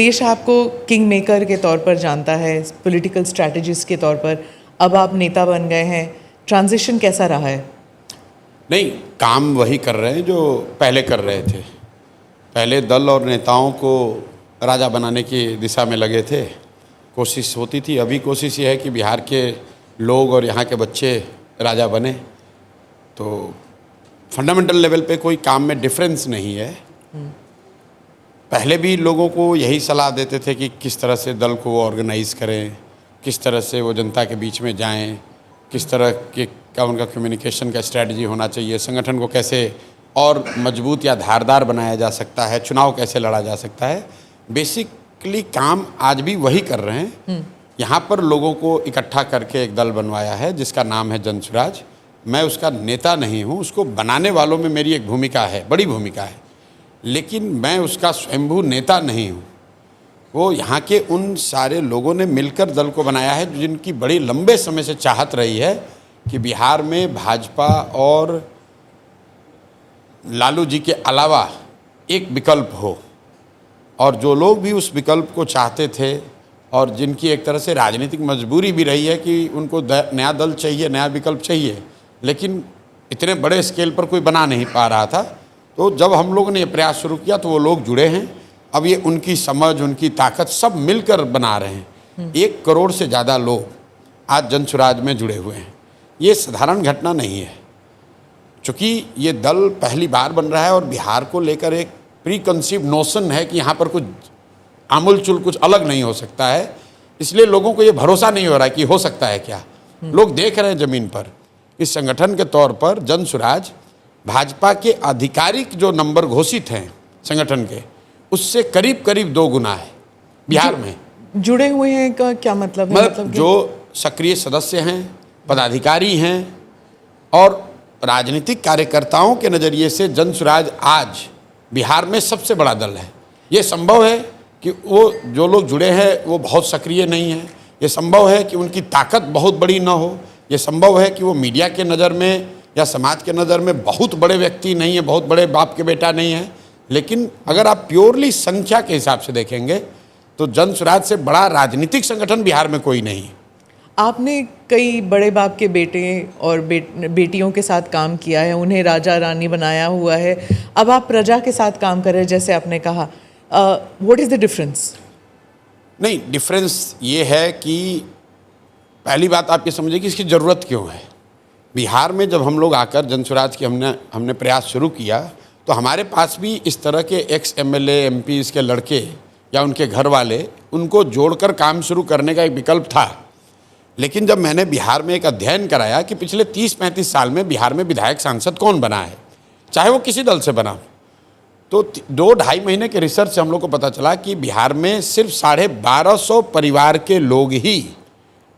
देश आपको king maker के तौर पर जानता है, पॉलिटिकल स्ट्रैटेजिस्ट के तौर पर, अब आप नेता बन गए हैं, ट्रांजिशन कैसा रहा है? नहीं, काम वही कर रहे हैं जो पहले कर रहे थे। पहले दल और नेताओं को राजा बनाने की दिशा में लगे थे, कोशिश होती थी। अभी कोशिश ये है कि बिहार के लोग और यहाँ के बच्चे राजा बने। तो फंडामेंटल लेवल पे कोई काम में डिफरेंस नहीं है। पहले भी लोगों को यही सलाह देते थे कि किस तरह से दल को ऑर्गेनाइज़ करें, किस तरह से वो जनता के बीच में जाएं, किस तरह के का उनका कम्युनिकेशन का स्ट्रेटजी होना चाहिए, संगठन को कैसे और मजबूत या धारदार बनाया जा सकता है, चुनाव कैसे लड़ा जा सकता है। बेसिकली काम आज भी वही कर रहे हैं। यहाँ पर लोगों को इकट्ठा करके एक दल बनवाया है जिसका नाम है जन स्वराज। मैं उसका नेता नहीं हूँ, उसको बनाने वालों में मेरी एक भूमिका है, बड़ी भूमिका है, लेकिन मैं उसका स्वयंभू नेता नहीं हूँ। वो यहाँ के उन सारे लोगों ने मिलकर दल को बनाया है जिनकी बड़ी लंबे समय से चाहत रही है कि बिहार में भाजपा और लालू जी के अलावा एक विकल्प हो। और जो लोग भी उस विकल्प को चाहते थे और जिनकी एक तरह से राजनीतिक मजबूरी भी रही है कि उनको नया दल चाहिए, नया विकल्प चाहिए, लेकिन इतने बड़े स्केल पर कोई बना नहीं पा रहा था। तो जब हम लोगों ने ये प्रयास शुरू किया तो वो लोग जुड़े हैं। अब ये उनकी समझ, उनकी ताकत सब मिलकर बना रहे हैं। 1 करोड़ से ज़्यादा लोग आज जन स्वराज में जुड़े हुए हैं। ये साधारण घटना नहीं है। चूँकि ये दल पहली बार बन रहा है और बिहार को लेकर एक प्री कंसीव नोशन है कि यहाँ पर कुछ आमूलचूल कुछ अलग नहीं हो सकता है, इसलिए लोगों को ये भरोसा नहीं हो रहा है कि हो सकता है क्या। लोग देख रहे हैं ज़मीन पर इस संगठन के तौर पर जन स्वराज भाजपा के आधिकारिक जो नंबर घोषित हैं संगठन के, उससे करीब करीब 2 गुना है बिहार में। जुड़े हुए हैं का क्या मतलब है? मतलब जो सक्रिय सदस्य हैं, पदाधिकारी हैं और राजनीतिक कार्यकर्ताओं के नज़रिए से जन स्वराज आज बिहार में सबसे बड़ा दल है। ये संभव है कि वो जो लोग जुड़े हैं वो बहुत सक्रिय नहीं हैं। ये संभव है कि उनकी ताकत बहुत बड़ी ना हो। ये संभव है कि वो मीडिया के नज़र में या समाज के नज़र में बहुत बड़े व्यक्ति नहीं है, बहुत बड़े बाप के बेटा नहीं है। लेकिन अगर आप प्योरली संख्या के हिसाब से देखेंगे तो जन स्वराज से बड़ा राजनीतिक संगठन बिहार में कोई नहीं है। आपने कई बड़े बाप के बेटे और बेटियों के साथ काम किया है, उन्हें राजा रानी बनाया हुआ है। अब आप प्रजा के साथ काम कर रहे हैं, जैसे आपने कहा। What is the difference? नहीं, डिफरेंस ये है कि पहली बात आप ये समझिए कि इसकी ज़रूरत क्यों है। बिहार में जब हम लोग आकर जन स्वराज की हमने प्रयास शुरू किया तो हमारे पास भी इस तरह के एक्स MLA MP के लड़के या उनके घर वाले, उनको जोड़कर काम शुरू करने का एक विकल्प था। लेकिन जब मैंने बिहार में एक अध्ययन कराया कि पिछले 30-35 साल में बिहार में विधायक सांसद कौन बना है, चाहे वो किसी दल से बना, तो 2-2.5 महीने के रिसर्च से हम लोग को पता चला कि बिहार में सिर्फ 1250 परिवार के लोग ही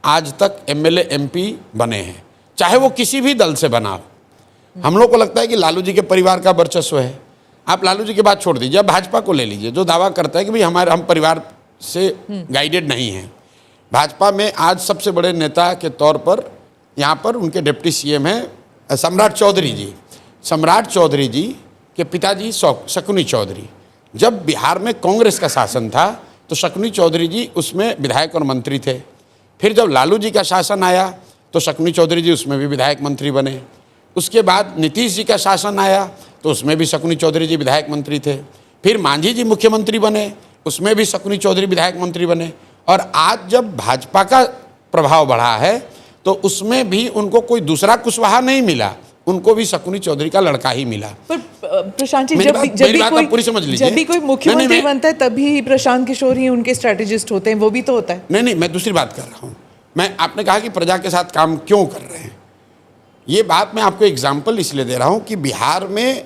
आज तक MLA MP बने हैं, चाहे वो किसी भी दल से बना। हम लोग को लगता है कि लालू जी के परिवार का वर्चस्व है। आप लालू जी की बात छोड़ दीजिए, आप भाजपा को ले लीजिए जो दावा करता है कि भाई हम परिवार से गाइडेड नहीं हैं। भाजपा में आज सबसे बड़े नेता के तौर पर यहाँ पर उनके डिप्टी CM हैं सम्राट चौधरी जी। सम्राट चौधरी जी के पिताजी शकुनी चौधरी। जब बिहार में कांग्रेस का शासन था तो शकुनी चौधरी जी उसमें विधायक और मंत्री थे। फिर जब लालू जी का शासन आया तो शकुनी चौधरी जी उसमें भी विधायक मंत्री बने। उसके बाद नीतीश जी का शासन आया तो उसमें भी शकुनी चौधरी जी विधायक मंत्री थे। फिर मांझी जी मुख्यमंत्री बने, उसमें भी शकुनी चौधरी विधायक मंत्री बने। और आज जब भाजपा का प्रभाव बढ़ा है तो उसमें भी उनको कोई दूसरा कुशवाहा नहीं मिला, उनको भी शकुनी चौधरी का लड़का ही मिला। पर प्रशांत जी, जब भी कोई मुख्यमंत्री बनता है तभी प्रशांत किशोर ही उनके स्ट्रैटेजिस्ट होते हैं, वो भी तो होता है। नहीं, मैं दूसरी बात कर रहा हूँ। आपने कहा कि प्रजा के साथ काम क्यों कर रहे हैं, ये बात मैं आपको एग्जाम्पल इसलिए दे रहा हूँ कि बिहार में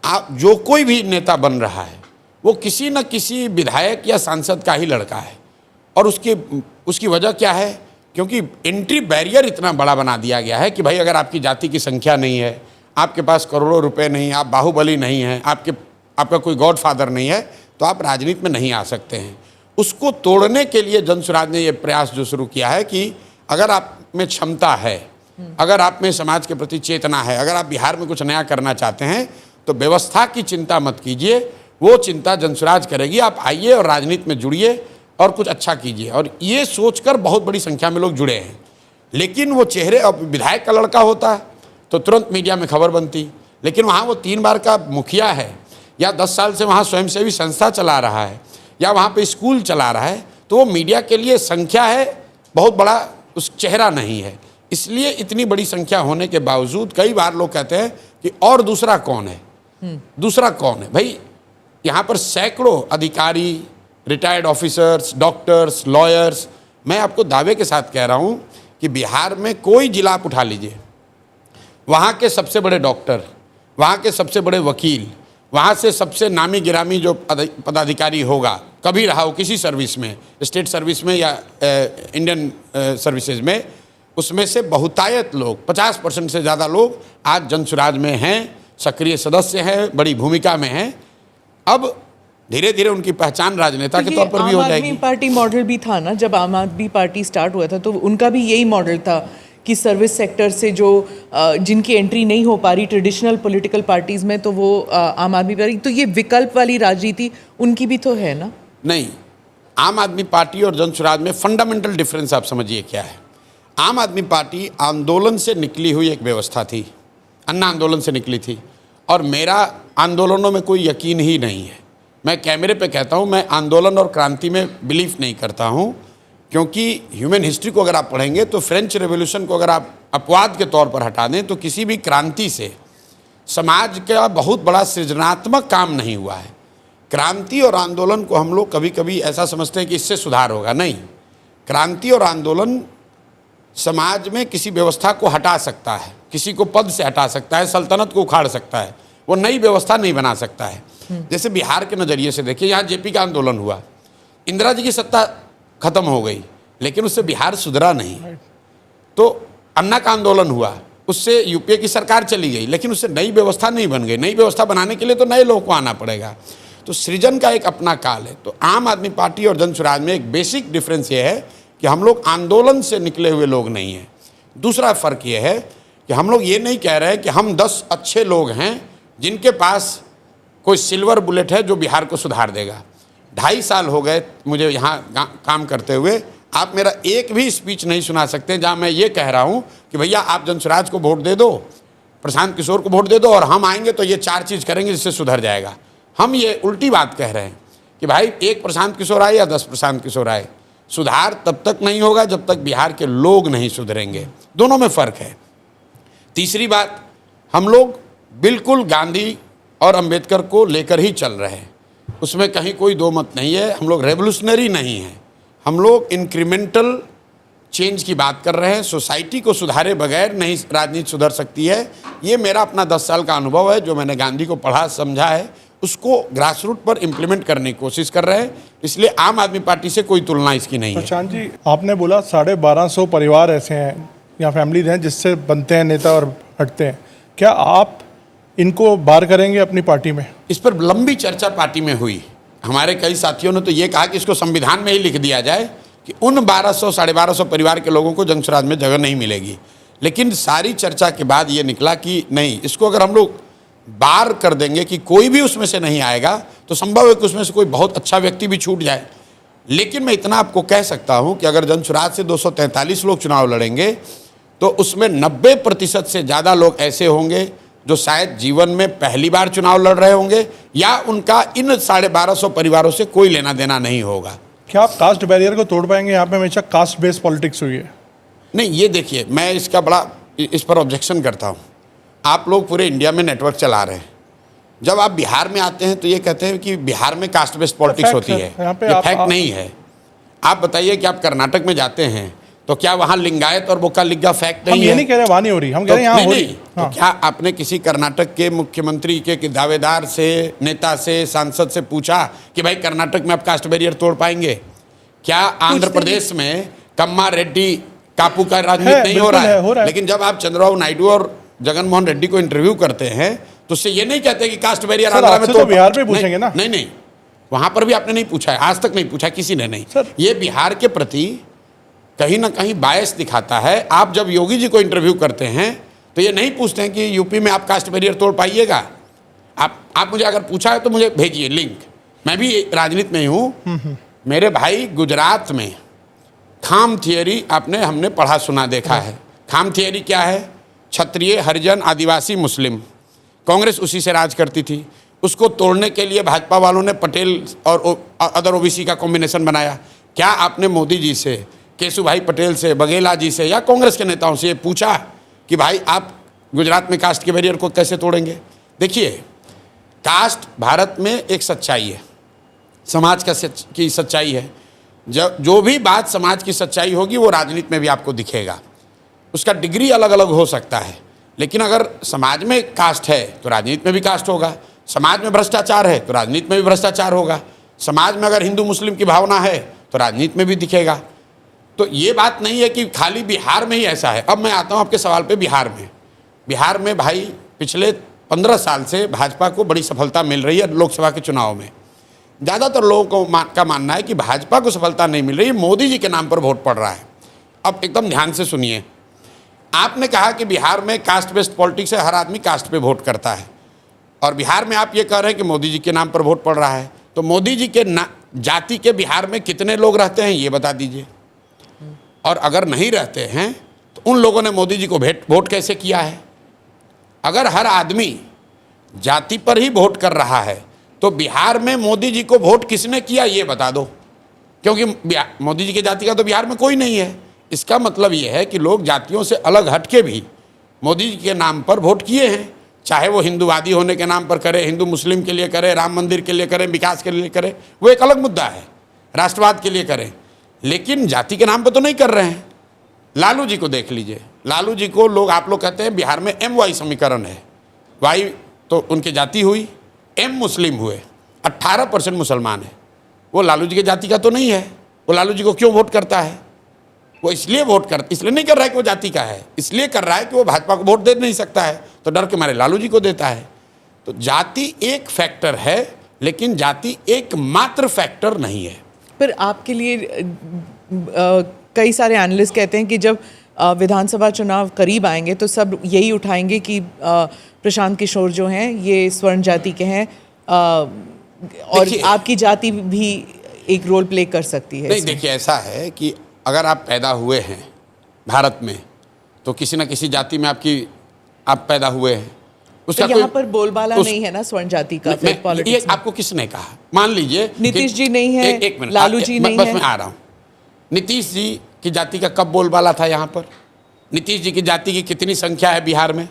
आप जो कोई भी नेता बन रहा है वो किसी न किसी विधायक या सांसद का ही लड़का है। और उसकी वजह क्या है? क्योंकि एंट्री बैरियर इतना बड़ा बना दिया गया है कि भाई अगर आपकी जाति की संख्या नहीं है, आपके पास करोड़ों रुपए नहीं, आप बाहुबली नहीं हैं, आपका कोई गॉडफादर नहीं है, तो आप राजनीति में नहीं आ सकते हैं। उसको तोड़ने के लिए जन स्वराज ने ये प्रयास जो शुरू किया है कि अगर आप में क्षमता है, अगर आप में समाज के प्रति चेतना है, अगर आप बिहार में कुछ नया करना चाहते हैं तो व्यवस्था की चिंता मत कीजिए, वो चिंता जनसुराज करेगी। आप आइए और राजनीति में जुड़िए और कुछ अच्छा कीजिए। और ये सोचकर बहुत बड़ी संख्या में लोग जुड़े हैं। लेकिन वो चेहरे, अब विधायक का लड़का होता तो तुरंत मीडिया में खबर बनती, लेकिन वहाँ वो 3 बार का मुखिया है या 10 साल से वहाँ स्वयंसेवी संस्था चला रहा है या वहाँ पे स्कूल चला रहा है, तो वो मीडिया के लिए संख्या है, बहुत बड़ा उस चेहरा नहीं है। इसलिए इतनी बड़ी संख्या होने के बावजूद कई बार लोग कहते हैं कि और दूसरा कौन है, दूसरा कौन है। भाई यहाँ पर सैकड़ों अधिकारी, रिटायर्ड ऑफिसर्स, डॉक्टर्स, लॉयर्स, मैं आपको दावे के साथ कह रहा हूँ कि बिहार में कोई जिला आप उठा लीजिए, वहाँ के सबसे बड़े डॉक्टर, वहाँ के सबसे बड़े वकील, वहाँ से सबसे नामी गिरामी जो पदाधिकारी होगा, कभी रहा हो किसी सर्विस में, स्टेट सर्विस में या इंडियन सर्विसेज में, उसमें से बहुतायत लोग, 50% से ज़्यादा लोग आज जनसुराज में हैं, सक्रिय सदस्य हैं, बड़ी भूमिका में हैं। अब धीरे धीरे उनकी पहचान राजनेता के तौर पर भी हो जाएगी। आम आदमी पार्टी मॉडल भी था ना, जब आम आदमी पार्टी स्टार्ट हुआ था तो उनका भी यही मॉडल था कि सर्विस सेक्टर से जो जिनकी एंट्री नहीं हो पा रही ट्रेडिशनल पॉलिटिकल पार्टीज में, तो वो आम आदमी पार्टी, तो ये विकल्प वाली राजनीति उनकी भी तो है ना। नहीं, आम आदमी पार्टी और जनसुराज में फंडामेंटल डिफरेंस आप समझिए क्या है। आम आदमी पार्टी आंदोलन से निकली हुई एक व्यवस्था थी, अन्ना आंदोलन से निकली थी, और मेरा आंदोलनों में कोई यकीन ही नहीं है। मैं कैमरे पे कहता हूँ, मैं आंदोलन और क्रांति में बिलीफ नहीं करता हूँ, क्योंकि ह्यूमन हिस्ट्री को अगर आप पढ़ेंगे तो फ्रेंच रेवोल्यूशन को अगर आप अपवाद के तौर पर हटा दें तो किसी भी क्रांति से समाज का बहुत बड़ा सृजनात्मक काम नहीं हुआ है। क्रांति और आंदोलन को हम लोग कभी कभी ऐसा समझते हैं कि इससे सुधार होगा, नहीं। क्रांति और आंदोलन समाज में किसी व्यवस्था को हटा सकता है, किसी को पद से हटा सकता है, सल्तनत को उखाड़ सकता है, वो नई व्यवस्था नहीं बना सकता है। जैसे बिहार के नज़रिए से देखिए, यहाँ जेपी का आंदोलन हुआ, इंदिरा जी की सत्ता खत्म हो गई, लेकिन उससे बिहार सुधरा नहीं। तो अन्ना का आंदोलन हुआ, उससे यूपीए की सरकार चली गई, लेकिन उससे नई व्यवस्था नहीं बन गई। नई व्यवस्था बनाने के लिए तो नए लोगों को आना पड़ेगा। तो सृजन का एक अपना काल है। तो आम आदमी पार्टी और जनसुराज में एक बेसिक डिफरेंस ये है कि हम लोग आंदोलन से निकले हुए लोग नहीं हैं। दूसरा फ़र्क ये है कि हम लोग ये नहीं कह रहे हैं कि हम 10 अच्छे लोग हैं जिनके पास कोई सिल्वर बुलेट है जो बिहार को सुधार देगा। 2.5 साल हो गए मुझे यहाँ काम करते हुए, आप मेरा एक भी स्पीच नहीं सुना सकते जहाँ मैं ये कह रहा हूँ कि भैया आप जनसुराज को वोट दे दो, प्रशांत किशोर को वोट दे दो और हम आएंगे तो ये 4 चीज़ करेंगे जिससे सुधर जाएगा। हम ये उल्टी बात कह रहे हैं कि भाई 1 प्रशांत किशोर आए या 10 प्रशांत किशोर आए, सुधार तब तक नहीं होगा जब तक बिहार के लोग नहीं सुधरेंगे। दोनों में फ़र्क है। तीसरी बात, हम लोग बिल्कुल गांधी और अंबेडकर को लेकर ही चल रहे हैं, उसमें कहीं कोई दो मत नहीं है। हम लोग रेवोल्यूशनरी नहीं हैं, हम लोग इंक्रीमेंटल चेंज की बात कर रहे हैं। सोसाइटी को सुधारे बगैर नहीं राजनीति सुधर सकती है। ये मेरा अपना 10 साल का अनुभव है, जो मैंने गांधी को पढ़ा समझा है, उसको ग्रास रूट पर इम्प्लीमेंट करने की कोशिश कर रहे हैं। इसलिए आम आदमी पार्टी से कोई तुलना इसकी नहीं है। प्रशांत जी, आपने बोला 1250 परिवार ऐसे हैं या फैमिलीज हैं जिससे बनते हैं नेता और हटते हैं। क्या आप इनको बाहर करेंगे अपनी पार्टी में? इस पर लंबी चर्चा पार्टी में हुई। हमारे कई साथियों ने तो ये कहा कि इसको संविधान में ही लिख दिया जाए कि उन 1200 साढ़े 1200 परिवार के लोगों को जनसुराज में जगह नहीं मिलेगी। लेकिन सारी चर्चा के बाद ये निकला कि नहीं, इसको अगर हम लोग बार कर देंगे कि कोई भी उसमें से नहीं आएगा तो संभव है कि उसमें से कोई बहुत अच्छा व्यक्ति भी छूट जाए। लेकिन मैं इतना आपको कह सकता हूं कि अगर जनसुराज से 243 लोग चुनाव लड़ेंगे तो उसमें 90% से ज़्यादा लोग ऐसे होंगे जो शायद जीवन में पहली बार चुनाव लड़ रहे होंगे या उनका इन 1250 परिवारों से कोई लेना देना नहीं होगा। क्या आप कास्ट बैरियर को तोड़ पाएंगे? यहाँ पे हमेशा कास्ट बेस्ड पॉलिटिक्स हुई है। नहीं, ये देखिए, मैं इसका बड़ा इस पर ऑब्जेक्शन करता हूँ। आप लोग पूरे इंडिया में नेटवर्क चला रहे हैं, जब आप बिहार में आते हैं तो ये कहते हैं कि बिहार में कास्ट बेस्ड पॉलिटिक्स होती है। ये फैक्ट नहीं है। आप बताइए कि आप कर्नाटक में जाते हैं तो क्या वहाँ लिंगायत और बोकालिगा फैक्ट नहीं है? हम ये नहीं कह रहे वहाँ नहीं हो रही, हम कह रहे हैं यहाँ हो रही। तो क्या आपने किसी कर्नाटक के मुख्यमंत्री के दावेदार से, नेता से, सांसद से पूछा कि भाई कर्नाटक में आप कास्ट बैरियर तोड़ पाएंगे? क्या आंध्र प्रदेश में कम्मा रेड्डी कापू का राजनीति नहीं हो रहा है? लेकिन जब आप चंद्रबाबू नायडू और जगनमोहन रेड्डी को इंटरव्यू करते हैं तो उससे ये नहीं कहते कि कास्ट बैरियर आंध्र में तो बिहार में पूछेंगे ना। नहीं, वहां पर भी आपने नहीं पूछा है, आज तक नहीं पूछा किसी ने नहीं। ये बिहार के प्रति कहीं ना कहीं बायस दिखाता है। आप जब योगी जी को इंटरव्यू करते हैं तो ये नहीं पूछते हैं कि यूपी में आप कास्ट बैरियर तोड़ पाइएगा। आप मुझे अगर पूछा है तो मुझे भेजिए लिंक। मैं भी राजनीति में ही हूँ। मेरे भाई गुजरात में खाम थियरी हमने पढ़ा सुना देखा है। खाम थियरी क्या है? क्षत्रिय, हरिजन, आदिवासी, मुस्लिम। कांग्रेस उसी से राज करती थी। उसको तोड़ने के लिए भाजपा वालों ने पटेल और अदर ओबीसी का कॉम्बिनेशन बनाया। क्या आपने मोदी जी से, केशुभाई पटेल से, बघेला जी से या कांग्रेस के नेताओं से ये पूछा कि भाई आप गुजरात में कास्ट के बैरियर को कैसे तोड़ेंगे? देखिए, कास्ट भारत में एक सच्चाई है, समाज की सच्चाई है। जो भी बात समाज की सच्चाई होगी वो राजनीति में भी आपको दिखेगा। उसका डिग्री अलग अलग हो सकता है, लेकिन अगर समाज में कास्ट है तो राजनीति में भी कास्ट होगा। समाज में भ्रष्टाचार है तो राजनीति में भी भ्रष्टाचार होगा। समाज में अगर हिंदू मुस्लिम की भावना है तो राजनीति में भी दिखेगा। तो ये बात नहीं है कि खाली बिहार में ही ऐसा है। अब मैं आता हूँ आपके सवाल पे। बिहार में भाई पिछले 15 साल से भाजपा को बड़ी सफलता मिल रही है लोकसभा के चुनाव में। ज़्यादातर लोगों का मानना है कि भाजपा को सफलता नहीं मिल रही, मोदी जी के नाम पर वोट पड़ रहा है। अब एकदम ध्यान से सुनिए। आपने कहा कि बिहार में कास्ट बेस्ड पॉलिटिक्स है, हर आदमी कास्ट पे वोट करता है, और बिहार में आप ये कह रहे हैं कि मोदी जी के नाम पर वोट पड़ रहा है। तो मोदी जी के जाति के बिहार में कितने लोग रहते हैं ये बता दीजिए। और अगर नहीं रहते हैं तो उन लोगों ने मोदी जी को वोट कैसे किया है? अगर हर आदमी जाति पर ही वोट कर रहा है तो बिहार में मोदी जी को वोट किसने किया ये बता दो, क्योंकि मोदी जी की जाति का तो बिहार में कोई नहीं है। इसका मतलब ये है कि लोग जातियों से अलग हट के भी मोदी जी के नाम पर वोट किए हैं, चाहे वो हिंदूवादी होने के नाम पर करे, हिंदू मुस्लिम के लिए करे, राम मंदिर के लिए करे, विकास के लिए करे, वो एक अलग मुद्दा है, राष्ट्रवाद के लिए करें, लेकिन जाति के नाम पर तो नहीं कर रहे हैं। लालू जी को देख लीजिए। लालू जी को लोग, आप लोग कहते हैं बिहार में MY समीकरण है, वाई तो उनकी जाति हुई, M मुस्लिम हुए, 18% मुसलमान है। वो लालू जी की जाति का तो नहीं है। वो लालू जी को क्यों वोट करता है? वो इसलिए नहीं कर रहा है कि वो जाति का है, इसलिए कर रहा है कि वो भाजपा को वोट दे नहीं सकता है, तो डर के मारे लालू जी को देता है। तो जाति एक फैक्टर है, लेकिन जाति एकमात्र फैक्टर नहीं है। पर आपके लिए कई सारे एनालिस्ट कहते हैं कि जब विधानसभा चुनाव करीब आएंगे तो सब यही उठाएंगे कि प्रशांत किशोर जो हैं ये स्वर्ण जाति के हैं, और आपकी जाति भी एक रोल प्ले कर सकती है। नहीं, देखिए, ऐसा है कि अगर आप पैदा हुए हैं भारत में तो किसी न किसी जाति में आप पैदा हुए हैं। उसका तो यहाँ पर बोलबाला नहीं है ना स्वर्ण जाति का। ये आपको किसने कहा? मान लीजिए नीतीश जी नहीं है, एक मिनट, लालू जी नहीं है। बस मैं आ रहा हूँ। नीतीश जी की जाति का कब बोलबाला था यहाँ पर? नीतीश जी की जाति की कितनी संख्या है बिहार में?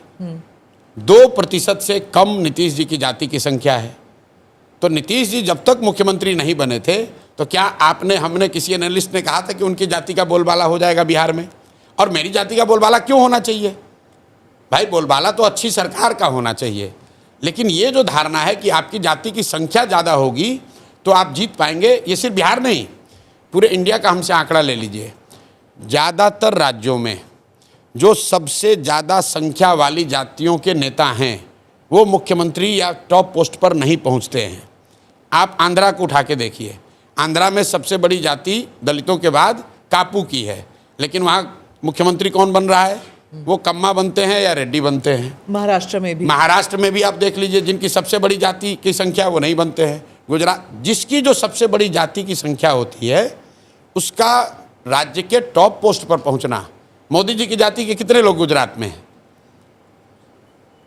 2% से कम नीतीश जी की जाति की संख्या है। तो नीतीश जी जब तक मुख्यमंत्री नहीं बने थे तो क्या हमने किसी एनालिस्ट ने कहा था कि उनकी जाति का बोलबाला हो जाएगा बिहार में? और मेरी जाति का बोलबाला क्यों होना चाहिए? भाई, बोलबाला तो अच्छी सरकार का होना चाहिए, लेकिन ये जो धारणा है कि आपकी जाति की संख्या ज़्यादा होगी तो आप जीत पाएंगे, ये सिर्फ बिहार नहीं, पूरे इंडिया का हमसे आंकड़ा ले लीजिए। ज़्यादातर राज्यों में जो सबसे ज़्यादा संख्या वाली जातियों के नेता हैं वो मुख्यमंत्री या टॉप पोस्ट पर नहीं पहुंचते हैं। आप आंध्रा को उठा के देखिए। आंध्रा में सबसे बड़ी जाति दलितों के बाद कापू की है, लेकिन वहाँ मुख्यमंत्री कौन बन रहा है? वो कम्मा बनते हैं या रेड्डी बनते हैं। महाराष्ट्र में भी आप देख लीजिए, जिनकी सबसे बड़ी जाति की संख्या वो नहीं बनते हैं। गुजरात, जिसकी जो सबसे बड़ी जाति की संख्या होती है उसका राज्य के टॉप पोस्ट पर पहुंचना। मोदी जी की जाति के कितने लोग गुजरात में हैं?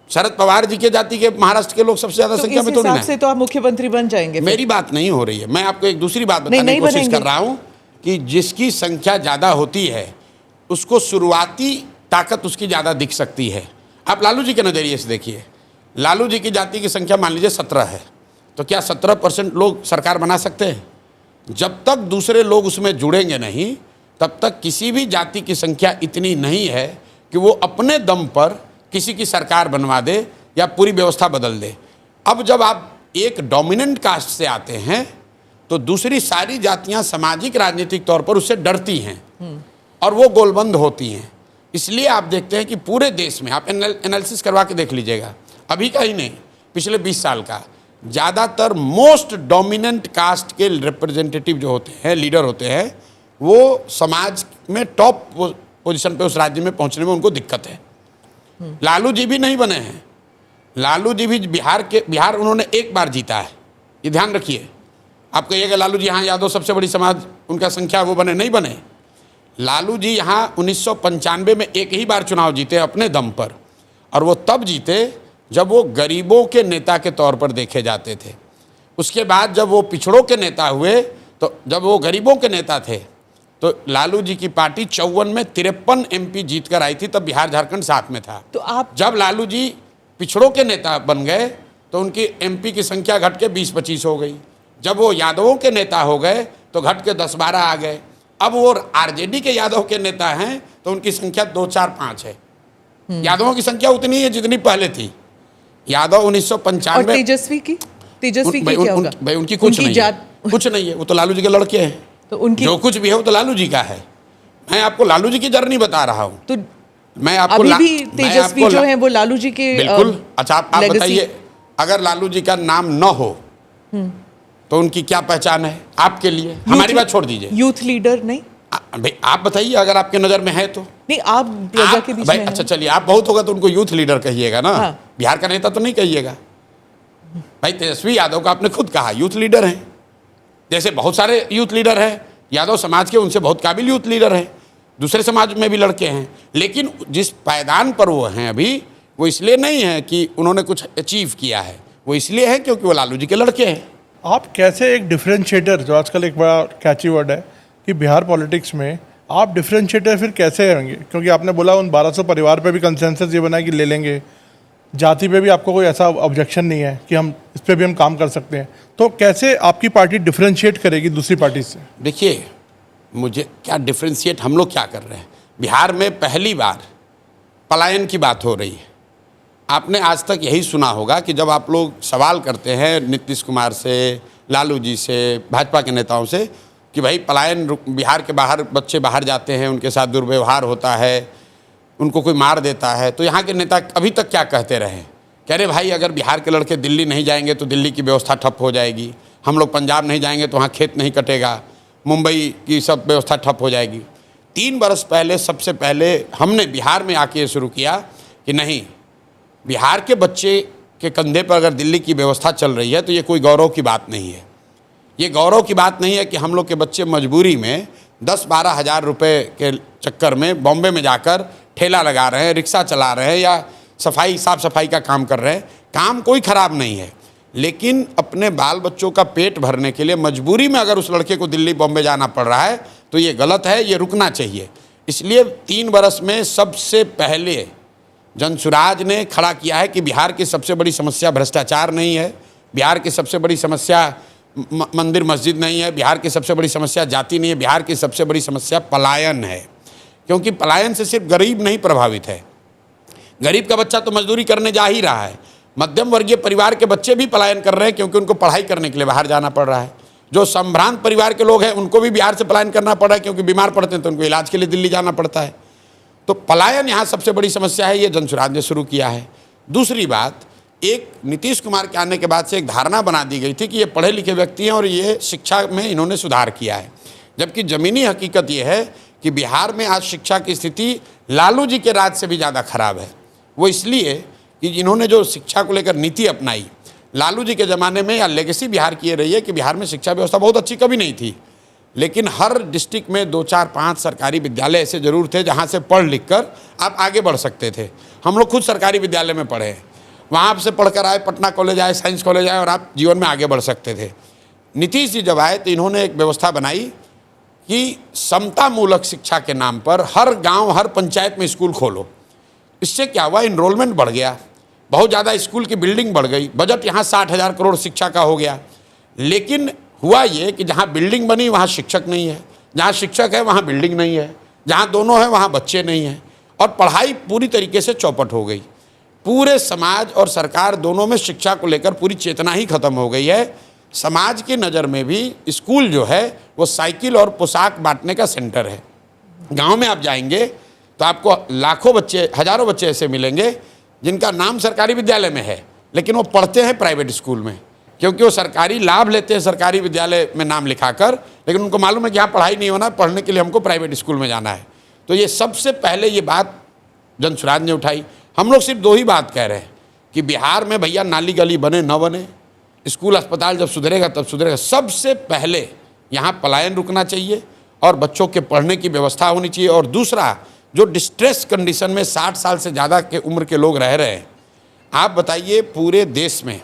शरद पवार जी के जाति के महाराष्ट्र के लोग सबसे ज्यादा संख्या में। तो इस से तो आप मुख्यमंत्री बन जाएंगे। मेरी बात नहीं हो रही है, मैं आपको एक दूसरी बात बताने की कोशिश कर रहा हूं कि जिसकी संख्या ज्यादा होती है उसको शुरुआती ताकत उसकी ज्यादा दिख सकती है। आप लालू जी के नजरिए से देखिए। लालू जी की जाति की संख्या मान लीजिए 17 है, तो क्या 17% लोग सरकार बना सकते हैं? जब तक दूसरे लोग उसमें जुड़ेंगे नहीं तब तक किसी भी जाति की संख्या इतनी नहीं है कि वो अपने दम पर किसी की सरकार बनवा दे या पूरी व्यवस्था बदल दे। अब जब आप एक डोमिनेंट कास्ट से आते हैं तो दूसरी सारी जातियां सामाजिक राजनीतिक तौर पर उससे डरती हैं और वो गोलबंद होती हैं। इसलिए आप देखते हैं कि पूरे देश में आप एनालिसिस करवा के देख लीजिएगा, अभी का ही नहीं, पिछले 20 साल का, ज़्यादातर मोस्ट डोमिनेंट कास्ट के रिप्रेजेंटेटिव जो होते हैं, लीडर होते हैं, वो समाज में टॉप पोजीशन पे उस राज्य में पहुंचने में उनको दिक्कत है। लालू जी भी नहीं बने हैं, लालू जी भी बिहार उन्होंने एक बार जीता है, ये ध्यान रखिए। आप कहिएगा लालू जी यहाँ यादव सबसे बड़ी समाज उनका संख्या वो बने, नहीं बने। लालू जी यहाँ 1995 में एक ही बार चुनाव जीते अपने दम पर, और वो तब जीते जब वो गरीबों के नेता के तौर पर देखे जाते थे। उसके बाद जब वो पिछड़ों के नेता हुए, तो जब वो गरीबों के नेता थे, तो लालू जी की पार्टी 54 में 53 MP जीत कर आई थी, तब बिहार झारखंड साथ में था। तो आप जब लालू जी पिछड़ों के नेता बन गए तो उनकी MP की संख्या घट के 20-25 हो गई। जब वो यादवों के नेता हो गए तो घट के 10-12 आ गए। अब वो RJD के यादव के नेता हैं तो उनकी संख्या 2-4-5 है। यादवों की संख्या उतनी है जितनी पहले थी। यादव और 1995 तेजस्वी की क्या होगा? भाई उनकी कुछ उनकी नहीं जात है, कुछ नहीं है, वो तो लालू जी के लड़के हैं। तो उनकी जो कुछ भी है वो तो लालू जी का है। मैं आपको लालू जी की जर्नी बता रहा हूँ। तो मैं आपको अभी भी तेजस्वी जो है वो लालू जी के बिल्कुल। अच्छा आप legacy- बताइए, अगर लालू जी का नाम न हो तो उनकी क्या पहचान है आपके लिए? हमारी बात छोड़ दीजिए, यूथ लीडर नहीं भाई आप बताइए अगर आपके नज़र में है तो। नहीं, आप प्रजा के बीच भाई में हैं। अच्छा चलिए, आप बहुत होगा तो उनको यूथ लीडर कहिएगा ना। हाँ। बिहार का नेता तो नहीं कहिएगा। भाई तेजस्वी यादव का आपने खुद कहा यूथ लीडर हैं, जैसे बहुत सारे यूथ लीडर हैं यादव समाज के, उनसे बहुत काबिल यूथ लीडर हैं, दूसरे समाज में भी लड़के हैं। लेकिन जिस पायदान पर वो हैं अभी, वो इसलिए नहीं है कि उन्होंने कुछ अचीव किया है, वो इसलिए है क्योंकि वो लालू जी के लड़के हैं। आप कैसे एक डिफरेंशिएटर, जो आजकल एक बड़ा कैची वर्ड है कि बिहार पॉलिटिक्स में, आप डिफरेंशिएटर फिर कैसे होंगे? क्योंकि आपने बोला उन 1200 परिवार पे भी कंसेंसस ये बना है कि ले लेंगे, जाति पे भी आपको कोई ऐसा ऑब्जेक्शन नहीं है कि हम इस पे भी हम काम कर सकते हैं, तो कैसे आपकी पार्टी डिफरेंशिएट करेगी दूसरी पार्टी से? देखिए, मुझे क्या डिफ्रेंशिएट, हम लोग क्या कर रहे हैं? बिहार में पहली बार पलायन की बात हो रही है। आपने आज तक यही सुना होगा कि जब आप लोग सवाल करते हैं नीतीश कुमार से, लालू जी से, भाजपा के नेताओं से कि भाई पलायन, बिहार के बाहर बच्चे बाहर जाते हैं, उनके साथ दुर्व्यवहार होता है, उनको कोई मार देता है, तो यहाँ के नेता अभी तक क्या कहते रहे? कह रहे भाई अगर बिहार के लड़के दिल्ली नहीं जाएंगे तो दिल्ली की व्यवस्था ठप हो जाएगी, हम लोग पंजाब नहीं जाएंगे तो वहाँ खेत नहीं कटेगा, मुंबई की सब व्यवस्था ठप हो जाएगी। 3 बरस पहले सबसे पहले हमने बिहार में आके ये शुरू किया कि नहीं, बिहार के बच्चे के कंधे पर अगर दिल्ली की व्यवस्था चल रही है तो ये कोई गौरव की बात नहीं है। ये गौरव की बात नहीं है कि हम लोग के बच्चे मजबूरी में 10-12 हज़ार रुपये के चक्कर में बॉम्बे में जाकर ठेला लगा रहे हैं, रिक्शा चला रहे हैं या साफ़ सफाई का काम कर रहे हैं। काम कोई ख़राब नहीं है, लेकिन अपने बाल बच्चों का पेट भरने के लिए मजबूरी में अगर उस लड़के को दिल्ली बॉम्बे जाना पड़ रहा है तो ये गलत है, ये रुकना चाहिए। इसलिए 3 बरस में सबसे पहले जनसुराज ने खड़ा किया है कि बिहार की सबसे बड़ी समस्या भ्रष्टाचार नहीं है, बिहार की सबसे बड़ी समस्या मंदिर मस्जिद नहीं है, बिहार की सबसे बड़ी समस्या जाति नहीं है, बिहार की सबसे बड़ी समस्या पलायन है। क्योंकि पलायन से सिर्फ गरीब नहीं प्रभावित है, गरीब का बच्चा तो मजदूरी करने जा ही रहा है, मध्यम वर्गीय परिवार के बच्चे भी पलायन कर रहे हैं क्योंकि उनको पढ़ाई करने के लिए बाहर जाना पड़ रहा है। जो संभ्रांत परिवार के लोग हैं उनको भी बिहार से पलायन करना पड़ रहा है क्योंकि बीमार पड़ते हैं तो उनको इलाज के लिए दिल्ली जाना पड़ता है। तो पलायन यहाँ सबसे बड़ी समस्या है, ये जनसुराज ने शुरू किया है। दूसरी बात, एक नीतीश कुमार के आने के बाद से एक धारणा बना दी गई थी कि ये पढ़े लिखे व्यक्ति हैं और ये शिक्षा में इन्होंने सुधार किया है, जबकि ज़मीनी हकीकत ये है कि बिहार में आज शिक्षा की स्थिति लालू जी के राज से भी ज़्यादा खराब है। वो इसलिए कि इन्होंने जो शिक्षा को लेकर नीति अपनाई, लालू जी के ज़माने में या लेगेसी बिहार की ये रही है कि बिहार में शिक्षा व्यवस्था बहुत अच्छी कभी नहीं थी, लेकिन हर डिस्ट्रिक्ट में 2-4-5 सरकारी विद्यालय ऐसे ज़रूर थे जहाँ से पढ़ लिख कर आप आगे बढ़ सकते थे। हम लोग खुद सरकारी विद्यालय में पढ़े हैं, वहाँ से पढ़कर आए, पटना कॉलेज आए, साइंस कॉलेज आए और आप जीवन में आगे बढ़ सकते थे। नीतीश जी जब आए तो इन्होंने एक व्यवस्था बनाई कि समतामूलक शिक्षा के नाम पर हर गांव, हर पंचायत में स्कूल खोलो। इससे क्या हुआ, इनरोलमेंट बढ़ गया, बहुत ज़्यादा स्कूल की बिल्डिंग बढ़ गई, बजट यहाँ 60,000 करोड़ शिक्षा का हो गया। लेकिन हुआ ये कि जहाँ बिल्डिंग बनी वहाँ शिक्षक नहीं है, जहाँ शिक्षक है वहाँ बिल्डिंग नहीं है, जहाँ दोनों है वहाँ बच्चे नहीं हैं, और पढ़ाई पूरी तरीके से चौपट हो गई। पूरे समाज और सरकार दोनों में शिक्षा को लेकर पूरी चेतना ही खत्म हो गई है। समाज की नज़र में भी स्कूल जो है वो साइकिल और पोशाक बांटने का सेंटर है। गांव में आप जाएंगे तो आपको लाखों बच्चे, हज़ारों बच्चे ऐसे मिलेंगे जिनका नाम सरकारी विद्यालय में है लेकिन वो पढ़ते हैं प्राइवेट स्कूल में, क्योंकि वो सरकारी लाभ लेते हैं सरकारी विद्यालय में नाम लिखाकर, लेकिन उनको मालूम है कि यहाँ पढ़ाई नहीं होना, पढ़ने के लिए हमको प्राइवेट स्कूल में जाना है। तो ये सबसे पहले ये बात जनसुराज ने उठाई। हम लोग सिर्फ 2 ही बात कह रहे हैं कि बिहार में भैया नाली गली बने न बने, स्कूल अस्पताल जब सुधरेगा तब सुधरेगा। सबसे पहले यहाँ पलायन रुकना चाहिए और बच्चों के पढ़ने की व्यवस्था होनी चाहिए। और दूसरा, जो डिस्ट्रेस कंडीशन में 60 साल से ज़्यादा के उम्र के लोग रह रहे हैं, आप बताइए पूरे देश में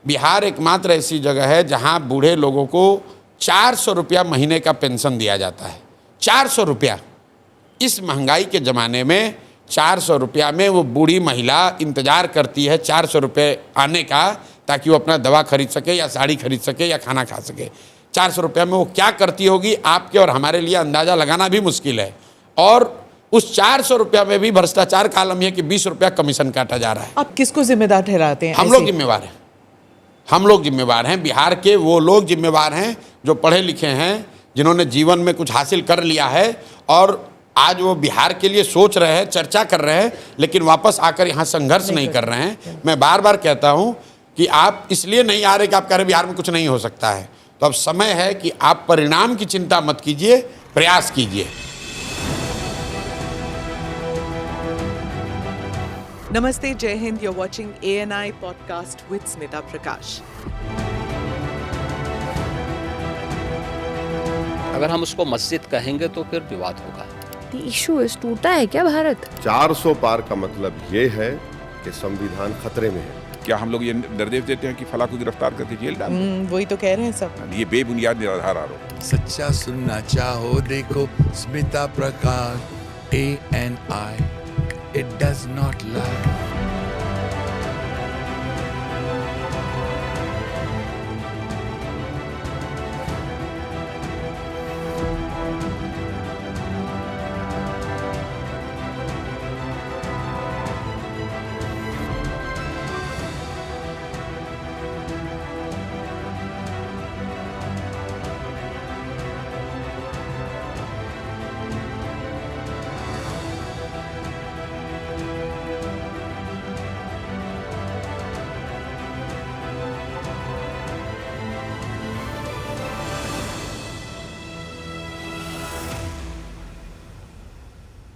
बिहार एकमात्र ऐसी जगह है जहाँ बूढ़े लोगों को 400 रुपया महीने का पेंशन दिया जाता है। 400 रुपया। इस महंगाई के ज़माने में 400 रुपया में वो बूढ़ी महिला इंतज़ार करती है 400 रुपये आने का, ताकि वो अपना दवा खरीद सके या साड़ी खरीद सके या खाना खा सके। 400 रुपया में वो क्या करती होगी, आपके और हमारे लिए अंदाज़ा लगाना भी मुश्किल है। और उस 400 रुपया में भी भ्रष्टाचार का आलम है कि 20 रुपया कमीशन काटा जा रहा है। आप किसको जिम्मेदार ठहराते हैं? हम लोग जिम्मेवार हैं। हम लोग जिम्मेवार हैं। बिहार के वो लोग जिम्मेवार हैं जो पढ़े लिखे हैं, जिन्होंने जीवन में कुछ हासिल कर लिया है और आज वो बिहार के लिए सोच रहे हैं, चर्चा कर रहे हैं, लेकिन वापस आकर यहाँ संघर्ष नहीं कर रहे हैं। मैं बार बार कहता हूँ कि आप इसलिए नहीं आ रहे कि आप कह रहे बिहार में कुछ नहीं हो सकता है। तो अब समय है कि आप परिणाम की चिंता मत कीजिए, प्रयास कीजिए। नमस्ते, जय Hind. You're watching ANI podcast with Smita Prakash. अगर हम उसको मस्जिद कहेंगे तो फिर विवाद होगा। इशू इस टूटा है क्या भारत? 400 पार का मतलब ये है कि संविधान खतरे में है। क्या हम लोग ये निर्देश देते हैं कि फला को गिरफ्तार करके जेल डाल दें? वही तो कह रहे हैं सब। ये बेबुनियाद निराधार आरोप। सच्चा सुनना चाहो देखो स्मिता प्रकाश ANI, it does not lie।